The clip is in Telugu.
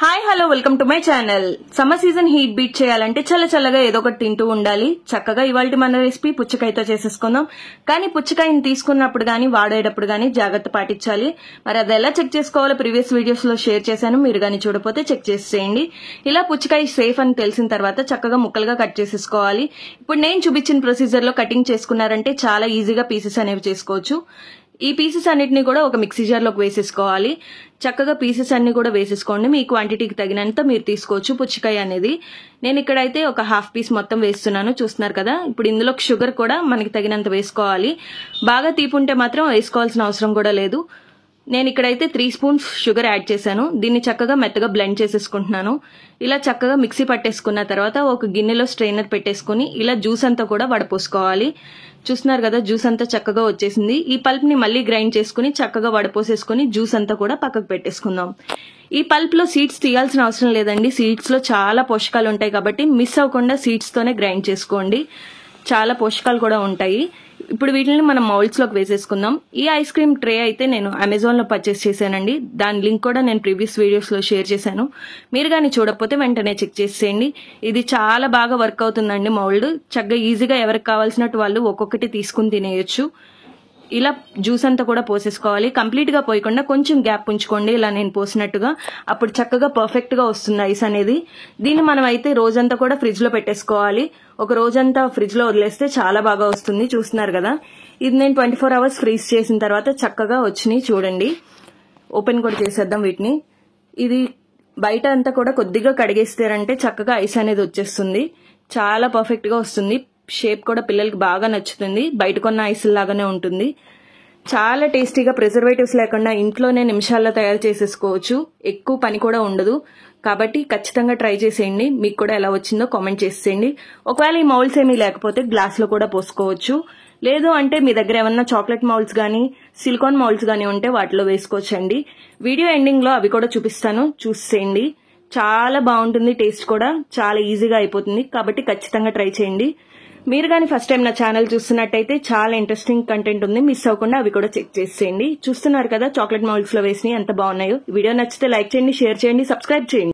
Hi hello welcome to my channel. Summer season heat beat చేయాలంటే చల్లగా ఏదో ఒకటి తింటూ ఉండాలి. చక్కగా ఇవాళ మన రెసిపీ పుచ్చకాయతో చేసేసుకుందాం. కానీ పుచ్చకాయని తీసుకున్నప్పుడు గానీ వాడేటప్పుడు గానీ జాగ్రత్త పాటించాలి. మరి అది ఎలా చెక్ చేసుకోవాలో ప్రీవియస్ వీడియోస్ లో షేర్ చేశాను. మీరు గానీ చూడకపోతే చెక్ చేసేయండి. ఇలా పుచ్చకాయ సేఫ్ అని తెలిసిన తర్వాత చక్కగా ముక్కలుగా కట్ చేసేసుకోవాలి. ఇప్పుడు నేను చూపించిన ప్రొసీజర్ లో కటింగ్ చేసుకున్నారంటే చాలా ఈజీగా పీసెస్ అనేవి చేసుకోవచ్చు. ఈ పీసెస్ అన్నిటిని కూడా ఒక మిక్సీ జార్ లోకి వేసేసుకోవాలి. చక్కగా పీసెస్ అన్ని కూడా వేసేసుకోండి. మీ క్వాంటిటీకి తగినంత మీరు తీసుకోవచ్చు పుచ్చకాయ అనేది. నేను ఇక్కడైతే ఒక హాఫ్ పీస్ మొత్తం వేస్తున్నాను, చూస్తున్నారు కదా. ఇప్పుడు ఇందులో షుగర్ కూడా మనకి తగినంత వేసుకోవాలి. బాగా తీపుంటే మాత్రం వేసుకోవాల్సిన అవసరం కూడా లేదు. నేను ఇక్కడైతే 3 స్పూన్స్ షుగర్ యాడ్ చేశాను. దీన్ని చక్కగా మెత్తగా బ్లెండ్ చేసేసుకుంటున్నాను. ఇలా చక్కగా మిక్సీ పట్టేసుకున్న తర్వాత ఒక గిన్నెలో స్ట్రైనర్ పెట్టేసుకుని ఇలా జ్యూస్ అంతా కూడా వడపోసుకోవాలి. చూస్తున్నారు కదా, జ్యూస్ అంతా చక్కగా వచ్చేసింది. ఈ పల్ప్ ని మళ్ళీ గ్రైండ్ చేసుకుని చక్కగా వడపోసేసుకుని జ్యూస్ అంతా కూడా పక్కకు పెట్టేసుకుందాం. ఈ పల్ప్ లో సీడ్స్ తీయాల్సిన అవసరం లేదండి. సీడ్స్ లో చాలా పోషకాలు ఉంటాయి కాబట్టి మిస్ అవ్వకుండా సీడ్స్ తోనే గ్రైండ్ చేసుకోండి. చాలా పోషకాలు కూడా ఉంటాయి. ఇప్పుడు వీటిని మనం మౌల్డ్స్ లోకి వేసేసుకుందాం. ఈ ఐస్ క్రీమ్ ట్రే అయితే నేను అమెజాన్ లో పర్చేస్ చేశానండి. దాని లింక్ కూడా నేను ప్రీవియస్ వీడియోస్ లో షేర్ చేశాను. మీరు కానీ చూడకపోతే వెంటనే చెక్ చేసేయండి. ఇది చాలా బాగా వర్క్ అవుతుందండి. మౌల్డ్ చక్కగా ఈజీగా ఎవరికి కావాల్సినట్టు వాళ్ళు ఒక్కొక్కటి తీసుకుని తినేయచ్చు. ఇలా జ్యూస్ అంతా కూడా పోసేసుకోవాలి. కంప్లీట్ గా పోయకుండా కొంచెం గ్యాప్ ఉంచుకోండి, ఇలా నేను పోసినట్టుగా. అప్పుడు చక్కగా పర్ఫెక్ట్ గా వస్తుంది ఐస్ అనేది. దీన్ని మనం అయితే రోజంతా కూడా ఫ్రిడ్జ్ లో పెట్టేసుకోవాలి. ఒక రోజంతా ఫ్రిడ్జ్ లో వదిలేస్తే చాలా బాగా వస్తుంది. చూస్తున్నారు కదా, ఇది నేను 24 అవర్స్ ఫ్రీజ్ చేసిన తర్వాత చక్కగా వచ్చినాయి. చూడండి, ఓపెన్ కూడా చేసేద్దాం వీటిని. ఇది బయట అంతా కూడా కొద్దిగా కడిగేస్తారంటే చక్కగా ఐస్ అనేది వచ్చేస్తుంది. చాలా పర్ఫెక్ట్ గా వస్తుంది. షేప్ కూడా పిల్లలకి బాగా నచ్చుతుంది. బయట కొన్న ఐస్ లాగానే ఉంటుంది. చాలా టేస్టీగా, ప్రిజర్వేటివ్స్ లేకుండా ఇంట్లోనే నిమిషాల్లో తయారు చేసేసుకోవచ్చు. ఎక్కువ పని కూడా ఉండదు. కాబట్టి ఖచ్చితంగా ట్రై చేసేయండి. మీకు కూడా ఎలా వచ్చిందో కామెంట్ చేసేయండి. ఒకవేళ ఈ మౌల్డ్స్ ఏమీ లేకపోతే గ్లాస్ లో కూడా పోసుకోవచ్చు. లేదు అంటే మీ దగ్గర ఏమన్నా చాక్లెట్ మౌల్డ్స్ గానీ సిలికాన్ మౌల్డ్స్ గానీ ఉంటే వాటిలో వేసుకోవచ్చండి. వీడియో ఎండింగ్ లో అవి కూడా చూపిస్తాను, చూసేయండి. చాలా బాగుంటుంది. టేస్ట్ కూడా చాలా ఈజీగా అయిపోతుంది. కాబట్టి ఖచ్చితంగా ట్రై చేయండి. మీరు కానీ ఫస్ట్ టైం నా ఛానల్ చూస్తున్నట్టయితే చాలా ఇంట్రెస్టింగ్ కంటెంట్ ఉంది, మిస్ అవ్వకుండా అవి కూడా చెక్ చేసేయండి. చూస్తున్నారు కదా చాక్లెట్ మౌల్డ్స్ లో వేసినవి ఎంత బాగున్నాయో. వీడియో నచ్చితే లైక్ చేయండి, షేర్ చేయండి, సబ్స్క్రైబ్ చేయండి.